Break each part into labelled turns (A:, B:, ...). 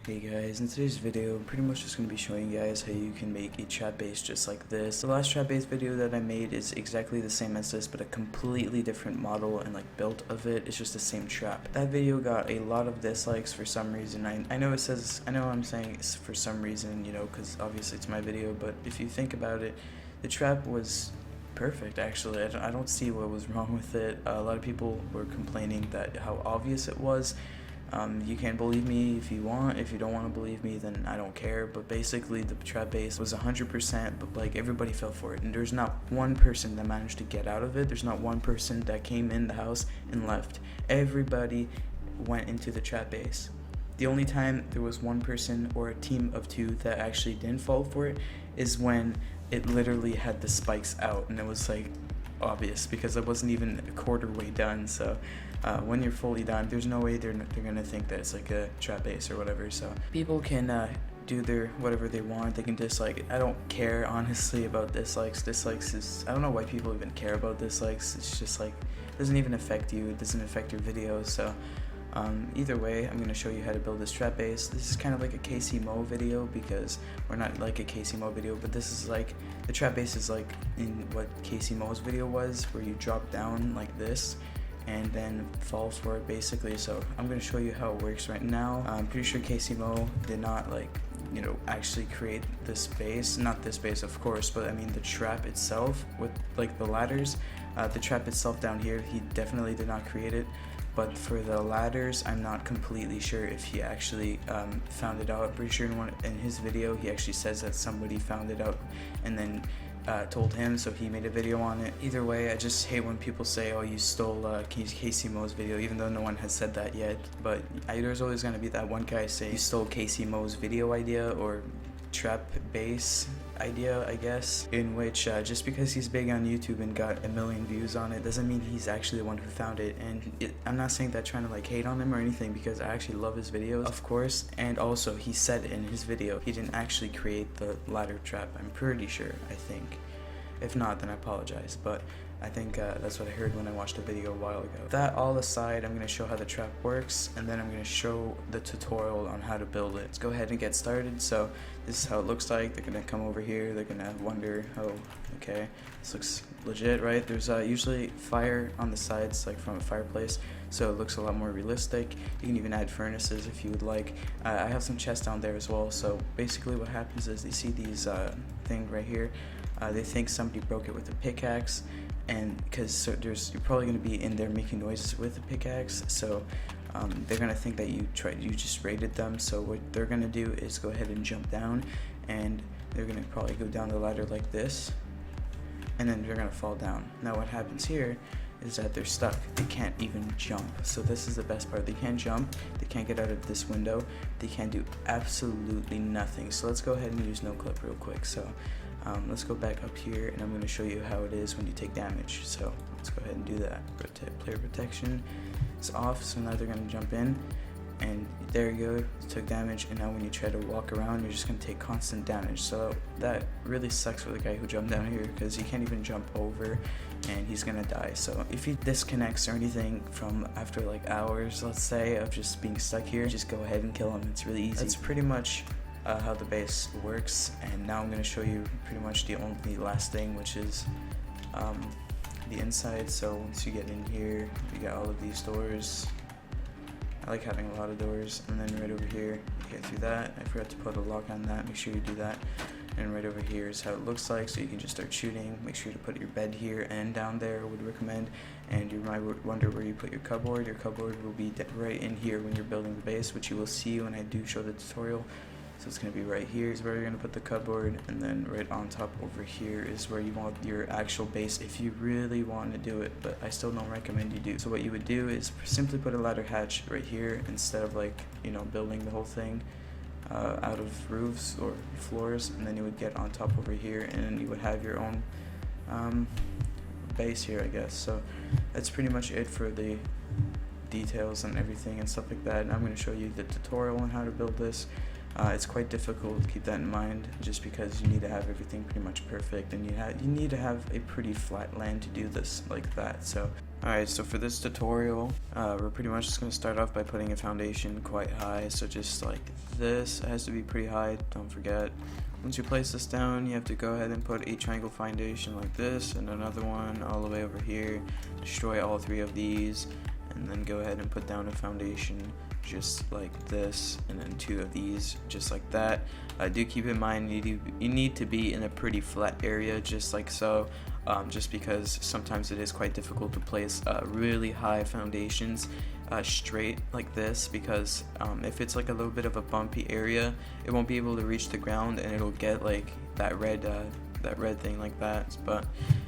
A: Hey guys, in today's video, I'm pretty much just going to be showing you guys how you can make a trap base just like this. The last trap base video that I made is exactly the same as this, but a completely different model and like built of it. It's just the same trap. That video got a lot of dislikes for some reason. I know I'm saying it's for some reason, you know, because obviously it's my video, but if you think about it, the trap was perfect actually. I don't see what was wrong with it. A lot of people were complaining that how obvious it was. You can believe me if you want. If you don't want to believe me, then I don't care. But basically, the trap base was 100%, but like everybody fell for it. And there's not one person that managed to get out of it. There's not one person that came in the house and left. Everybody went into the trap base. The only time there was one person or a team of two that actually didn't fall for it is when it literally had the spikes out, and it was like obvious because it wasn't even a quarter way done. So when you're fully done, there's no way they're gonna think that it's like a trap base or whatever. So people can do their whatever they want. They can dislike it. I don't care honestly about dislikes. Dislikes is, I don't know why people even care about dislikes. It's just like, it doesn't even affect you. It doesn't affect your videos. So either way, I'm going to show you how to build this trap base. This is kind of like a KCMO video, because we're not like a KCMO video, but this is like, the trap base is like in what KCMO's video was, where you drop down like this and then fall for it basically. So I'm going to show you how it works right now. I'm pretty sure KCMO did not like, you know, actually create this base, not this base of course, but I mean the trap itself with like the ladders. The trap itself down here, he definitely did not create it. But for the ladders, I'm not completely sure if he actually found it out. I'm pretty sure in his video, he actually says that somebody found it out and then told him, so he made a video on it. Either way, I just hate when people say, oh, you stole KCMO's video, even though no one has said that yet. But there's always going to be that one guy say, you stole KCMO's video idea or trap base idea, I guess, in which just because he's big on YouTube and got 1 million views on it doesn't mean he's actually the one who found it. And I'm not saying that trying to like hate on him or anything, because I actually love his videos, of course. And also he said in his video he didn't actually create the ladder trap. I'm pretty sure, I think. If not, then I apologize, but I think that's what I heard when I watched the video a while ago. That all aside, I'm going to show how the trap works, and then I'm going to show the tutorial on how to build it. Let's go ahead and get started. So this is how it looks like. They're going to come over here. They're going to wonder, oh, okay, this looks legit, right? There's usually fire on the sides, like from a fireplace, so it looks a lot more realistic. You can even add furnaces if you would like. I have some chests down there as well. So basically what happens is they see these thing right here. They think somebody broke it with a pickaxe, and because you're probably going to be in there making noises with a pickaxe, so they're going to think that you just raided them. So what they're going to do is go ahead and jump down, and they're going to probably go down the ladder like this, and then they're going to fall down. Now what happens here is that they're stuck. They can't even jump. So this is the best part. They can't jump. They can't get out of this window. They can't do absolutely nothing. So let's go ahead and use no clip real quick. So let's go back up here, and I'm going to show you how it is when you take damage. So let's go ahead and do that. Player protection is off, so now they're going to jump in, and there you go, you took damage. And now when you try to walk around, you're just going to take constant damage. So that really sucks for the guy who jumped down here, because he can't even jump over and he's going to die. So if he disconnects or anything from after like hours, let's say, of just being stuck here, just go ahead and kill him. It's really easy. That's pretty much how the base works. And now I'm going to show you pretty much the only last thing, which is the inside. So once you get in here, you got all of these doors. I like having a lot of doors. And then right over here, you get through that. I forgot to put a lock on that. Make sure you do that. And right over here is how it looks like, so you can just start shooting. Make sure to put your bed here and down there, I would recommend. And you might wonder where you put your cupboard. Your cupboard will be right in here when you're building the base, which you will see when I do show the tutorial. So it's going to be right here is where you're going to put the cupboard, and then right on top over here is where you want your actual base if you really want to do it, but I still don't recommend you do. So what you would do is simply put a ladder hatch right here instead of like, you know, building the whole thing out of roofs or floors, and then you would get on top over here, and you would have your own base here, I guess. So that's pretty much it for the details and everything and stuff like that. And I'm going to show you the tutorial on how to build this. It's quite difficult, keep that in mind, just because you need to have everything pretty much perfect, and you need to have a pretty flat land to do this like that. So Alright, so for this tutorial, we're pretty much just going to start off by putting a foundation quite high, so just like this, it has to be pretty high, don't forget. Once you place this down, you have to go ahead and put a triangle foundation like this, and another one all the way over here, destroy all three of these, and then go ahead and put down a foundation just like this, and then two of these just like that. Do keep in mind you need to be in a pretty flat area just like so, just because sometimes it is quite difficult to place really high foundations straight like this, because if it's like a little bit of a bumpy area, it won't be able to reach the ground and it'll get like that red thing like that. But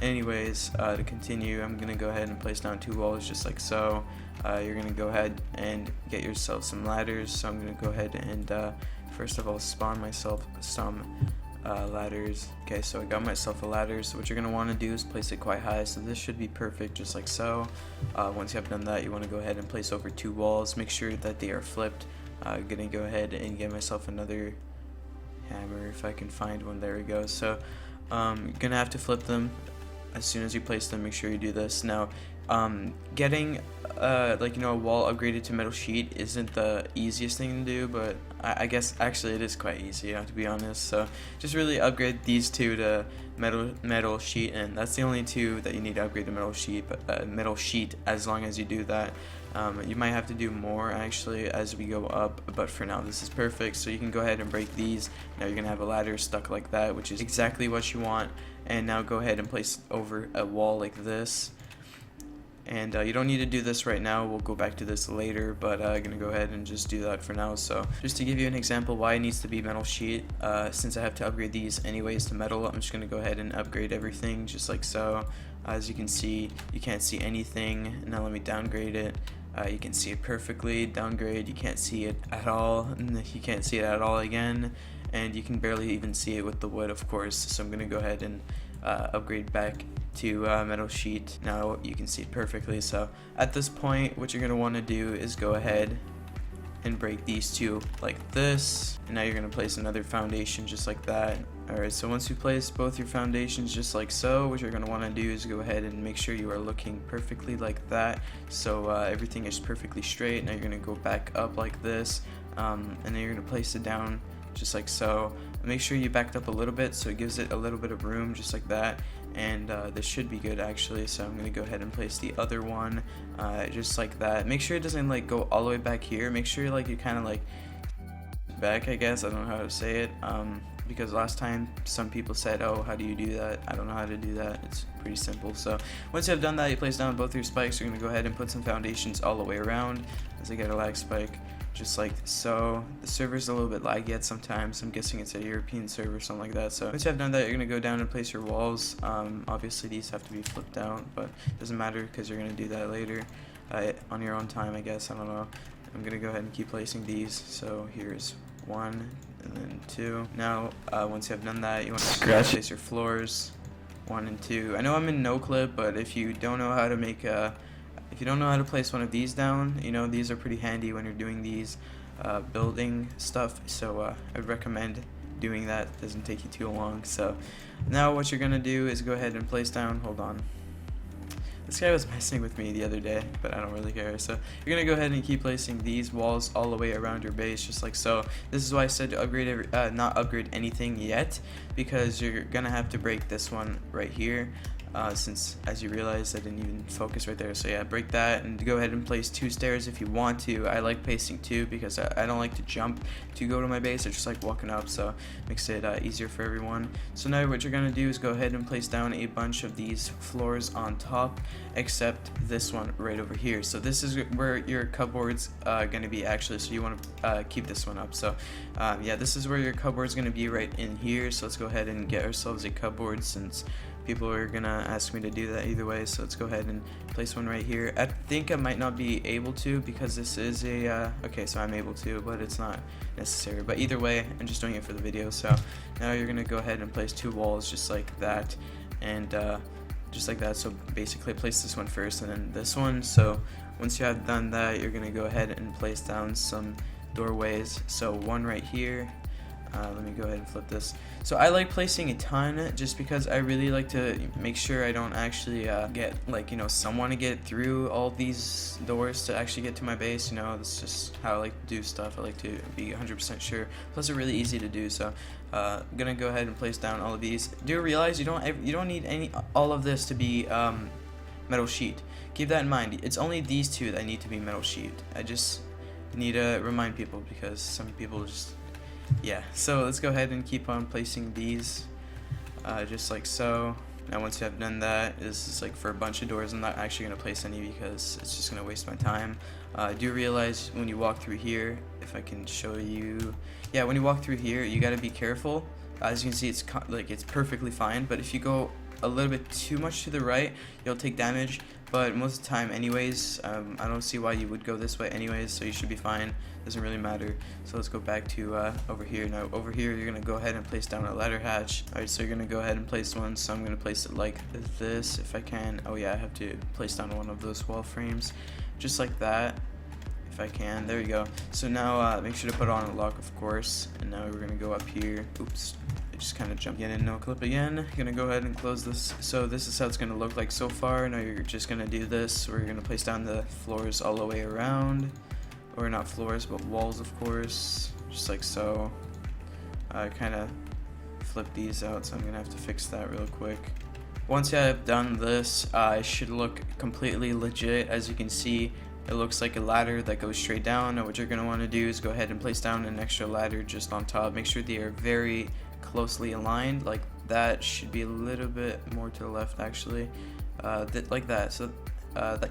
A: anyways, to continue, I'm gonna go ahead and place down two walls just like so. You're gonna go ahead and get yourself some ladders, so I'm gonna go ahead and first of all spawn myself some ladders. Okay, so I got myself a ladder, so what you're going to want to do is place it quite high, so this should be perfect just like so. Once you have done that, you want to go ahead and place over two walls, make sure that they are flipped. I'm going to go ahead and get myself another hammer if I can find one. There we go. So you're going to have to flip them as soon as you place them. Make sure you do this. Now getting a wall upgraded to metal sheet isn't the easiest thing to do, but I guess actually it is quite easy, to be honest. So just really upgrade these two to metal sheet, and that's the only two that you need to upgrade to metal sheet. But metal sheet, as long as you do that, you might have to do more actually as we go up, but for now this is perfect. So you can go ahead and break these. Now you're gonna have a ladder stuck like that, which is exactly what you want. And now go ahead and place over a wall like this. And you don't need to do this right now, we'll go back to this later, but I'm gonna go ahead and just do that for now. So just to give you an example why it needs to be metal sheet, since I have to upgrade these anyways to metal, I'm just gonna go ahead and upgrade everything just like so. As you can see, you can't see anything. Now let me downgrade it. You can see it perfectly. Downgrade, you can't see it at all, and you can't see it at all again, and you can barely even see it with the wood, of course. So I'm gonna go ahead and upgrade back to metal sheet. Now you can see it perfectly. So at this point, what you're going to want to do is go ahead and break these two like this, and now you're going to place another foundation just like that. Alright, so once you place both your foundations just like so, what you're going to want to do is go ahead and make sure you are looking perfectly like that, so everything is perfectly straight. Now you're going to go back up like this, and then you're going to place it down just like so. Make sure you backed up a little bit so it gives it a little bit of room just like that, and this should be good actually. So I'm going to go ahead and place the other one just like that. Make sure it doesn't like go all the way back here. Make sure like you kind of like back, I guess. I don't know how to say it, because last time some people said, oh, how do you do that? I don't know how to do that. It's pretty simple. So once you have done that, you place down both your spikes. You're going to go ahead and put some foundations all the way around as I get a lag spike just like so. The server's a little bit laggy at sometimes. I'm guessing it's a European server or something like that. So once you have done that, you're going to go down and place your walls. Obviously these have to be flipped out, but it doesn't matter because you're going to do that later on your own time, I guess. I don't know. I'm going to go ahead and keep placing these. So here's one and then two. Now once you have done that, you want to place your floors 1 and 2. I know I'm in no clip, but if you don't know how to make if you don't know how to place one of these down, these are pretty handy when you're doing these building stuff. So I'd recommend doing that. It doesn't take you too long. So now what you're gonna do is go ahead and place down, hold on, this guy was messing with me the other day, but I don't really care. So you're gonna go ahead and keep placing these walls all the way around your base just like so. This is why I said to upgrade not upgrade anything yet, because you're gonna have to break this one right here. Since, as you realize, I didn't even focus right there. So yeah, break that and go ahead and place 2 stairs if you want to. I like placing 2 because I don't like to jump to go to my base. I just like walking up, so makes it easier for everyone. So now what you're gonna do is go ahead and place down a bunch of these floors on top, except this one right over here. So this is where your cupboard's gonna be actually, so you want to keep this one up. So yeah, this is where your cupboard's gonna be, right in here. So let's go ahead and get ourselves a cupboard, since people are gonna ask me to do that either way. So let's go ahead and place one right here. I think I might not be able to because this is a okay, so I'm able to, but it's not necessary. But either way, I'm just doing it for the video. So now you're gonna go ahead and place 2 walls just like that, and just like that. So basically place this one first and then this one. So once you have done that, you're gonna go ahead and place down some doorways. So one right here, Let me go ahead and flip this. So I like placing a ton just because I really like to make sure I don't actually get, like, you know, someone to get through all these doors to actually get to my base. You know, that's just how I like to do stuff. I like to be 100% sure. Plus, they're really easy to do. So I'm gonna go ahead and place down all of these. Do realize you don't need all of this to be metal sheet. Keep that in mind. It's only these two that need to be metal sheet. I just need to remind people because some people just, yeah. So let's go ahead and keep on placing these just like so. Now once you have done that, this is like for a bunch of doors. I'm not actually going to place any because it's just going to waste my time. Do realize when you walk through here, if I can show you, yeah, when you walk through here, you got to be careful. As you can see, it's perfectly fine, but if you go a little bit too much to the right, you'll take damage. But most of the time anyways, I don't see why you would go this way anyways, so you should be fine. Doesn't really matter. So let's go back to over here. Now over here you're gonna go ahead and place down a ladder hatch. Alright, so you're gonna go ahead and place one. So I'm gonna place it like this if I can. Oh yeah, I have to place down one of those wall frames just like that if I can. There you go. So now make sure to put on a lock, of course, and now we're gonna go up here. Oops, I just kind of jumped in and no clip again. Gonna go ahead and close this. So this is how it's gonna look like so far. Now you're just gonna do this. We're gonna place down the floors all the way around, or not floors but walls, of course, just like so. I kind of flip these out, so I'm gonna have to fix that real quick. Once I have done this, it should look completely legit. As you can see, it looks like a ladder that goes straight down. Now what you're gonna want to do is go ahead and place down an extra ladder just on top. Make sure they are very closely aligned, like that. Should be a little bit more to the left actually, like that. So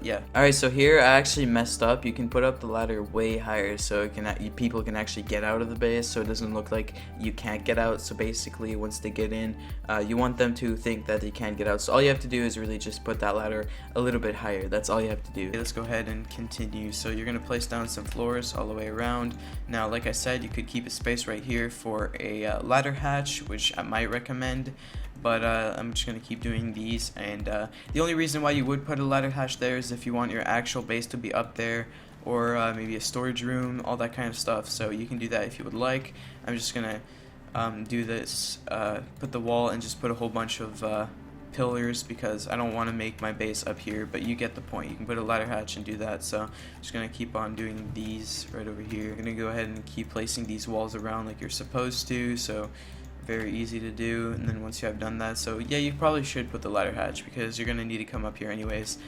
A: yeah. Alright, so here I actually messed up. You can put up the ladder way higher so it can people can actually get out of the base, so it doesn't look like you can't get out. So basically once they get in, you want them to think that they can't get out. So all you have to do is really just put that ladder a little bit higher. That's all you have to do. Okay, let's go ahead and continue. So you're gonna place down some floors all the way around. Now like I said, you could keep a space right here for a ladder hatch, which I might recommend, but I'm just gonna keep doing these. And the only reason why you would put a ladder hatch there is if you want your actual base to be up there, or maybe a storage room, all that kind of stuff. So you can do that if you would like. I'm just gonna do this, put the wall and just put a whole bunch of pillars because I don't want to make my base up here, but you get the point. You can put a ladder hatch and do that. So I'm just gonna keep on doing these right over here. I'm gonna go ahead and keep placing these walls around like you're supposed to, so very easy to do. And then once you have done that, so yeah, you probably should put the ladder hatch because you're gonna need to come up here anyways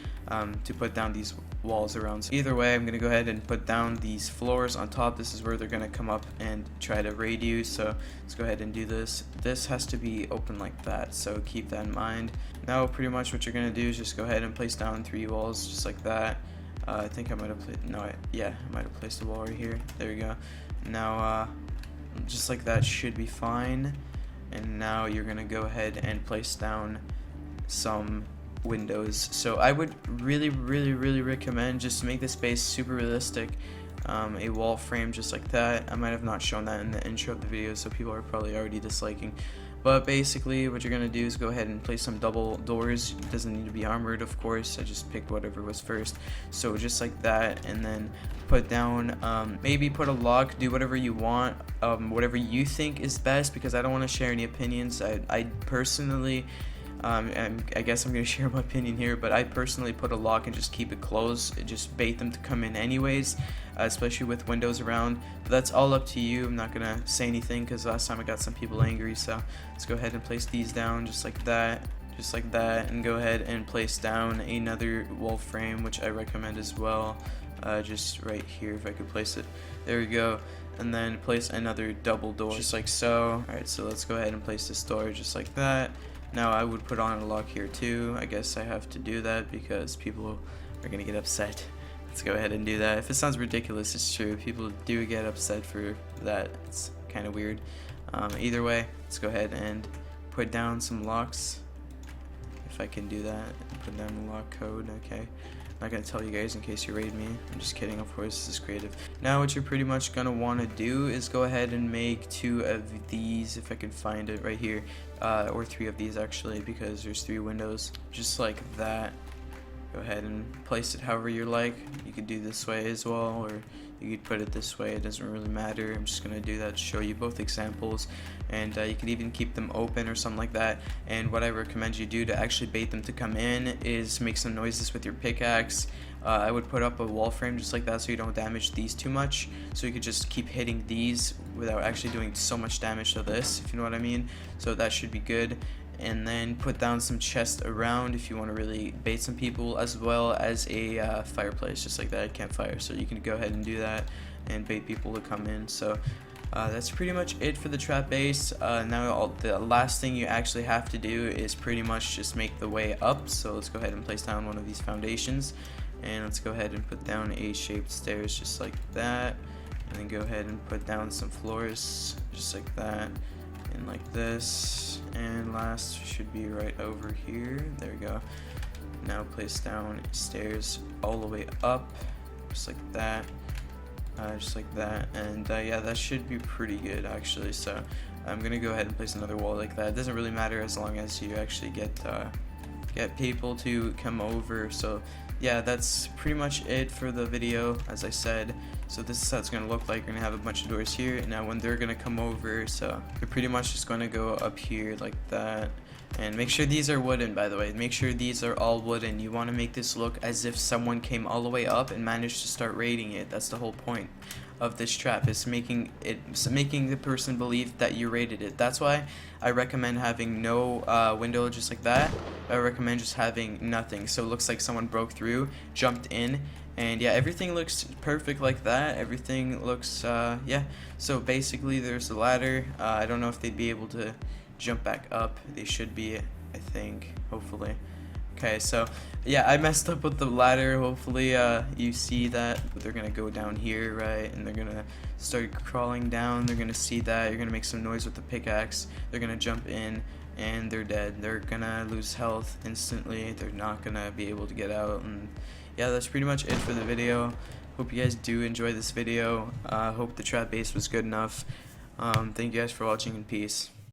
A: to put down these walls around. So either way, I'm gonna go ahead and put down these floors on top. This is where they're gonna come up and try to raid you. So let's go ahead and do this. This has to be open like that, so keep that in mind. Now pretty much what you're gonna do is just go ahead and place down 3 walls just like that. I think I might have played, no, yeah, I might have placed a wall right here. There we go. Now just like that should be fine. And now you're gonna go ahead and place down some windows. So I would really recommend just make this space super realistic. A wall frame just like that. I might have not shown that in the intro of the video, so people are probably already disliking. But basically what you're gonna do is go ahead and place some double doors. It doesn't need to be armored, of course. I just picked whatever was first. So just like that, and then put down, maybe put a lock, do whatever you want, whatever you think is best, because I don't want to share any opinions. I personally, and I guess I'm going to share my opinion here, but I personally put a lock and just keep it closed. Just bait them to come in anyways, especially with windows around. But that's all up to you. I'm not going to say anything because last time I got some people angry. So let's go ahead and place these down just like that. Just like that, and go ahead and place down another wall frame, which I recommend as well. Just right here, if I could place it. There we go. And then place another double door, just like so. Alright, so let's go ahead and place this door just like that. Now I would put on a lock here too. I guess I have to do that because people are gonna get upset. Let's go ahead and do that. If it sounds ridiculous, it's true. People do get upset for that. It's kind of weird. Either way, let's go ahead and put down some locks. If I can do that, put down the lock code. Okay, I'm not gonna tell you guys in case you raid me. I'm just kidding, of course, this is creative. Now what you're pretty much gonna want to do is go ahead and make 2 of these, if I can find it right here, or 3 of these actually, because there's 3 windows, just like that. go ahead and place it however you like. You could do this way as well, or you could put it this way. It doesn't really matter. I'm just gonna do that to show you both examples, and you could even keep them open or something like that. And what I recommend you do to actually bait them to come in is make some noises with your pickaxe. I would put up a wall frame just like that so you don't damage these too much, so you could just keep hitting these without actually doing so much damage to this, if you know what I mean. So that should be good. And then put down some chests around if you want to really bait some people, as well as a fireplace just like that, a campfire, so you can go ahead and do that and bait people to come in. So that's pretty much it for the trap base. Now the last thing you actually have to do is pretty much just make the way up. So let's go ahead and place down one of these foundations, and let's go ahead and put down A-shaped stairs just like that, and then go ahead and put down some floors just like that, and like this, and last should be right over here. There we go. Now place down stairs all the way up just like that, and yeah, that should be pretty good actually. So I'm gonna go ahead and place another wall like that. It doesn't really matter as long as you actually get people to come over. So yeah, that's pretty much it for the video, as I said. So this is how it's gonna look like. You're gonna have a bunch of doors here, and now when they're gonna come over, so they're pretty much just gonna go up here like that. And make sure these are wooden, by the way. Make sure these are all wooden. You want to make this look as if someone came all the way up and managed to start raiding it. That's the whole point of this trap, is making the person believe that you raided it. That's why I recommend having no window just like that. I recommend just having nothing, so it looks like someone broke through, jumped in, and yeah, everything looks perfect like that. Everything looks yeah. So basically there's the ladder. I don't know if they'd be able to jump back up. They should be, I think, hopefully. Okay, so yeah, I messed up with the ladder. Hopefully you see that. They're gonna go down here, right, and they're gonna start crawling down. They're gonna see that. You're gonna make some noise with the pickaxe. They're gonna jump in, and they're dead. They're gonna lose health instantly. They're not gonna be able to get out. And yeah, that's pretty much it for the video. Hope you guys do enjoy this video. Hope the trap base was good enough. Thank you guys for watching, and peace.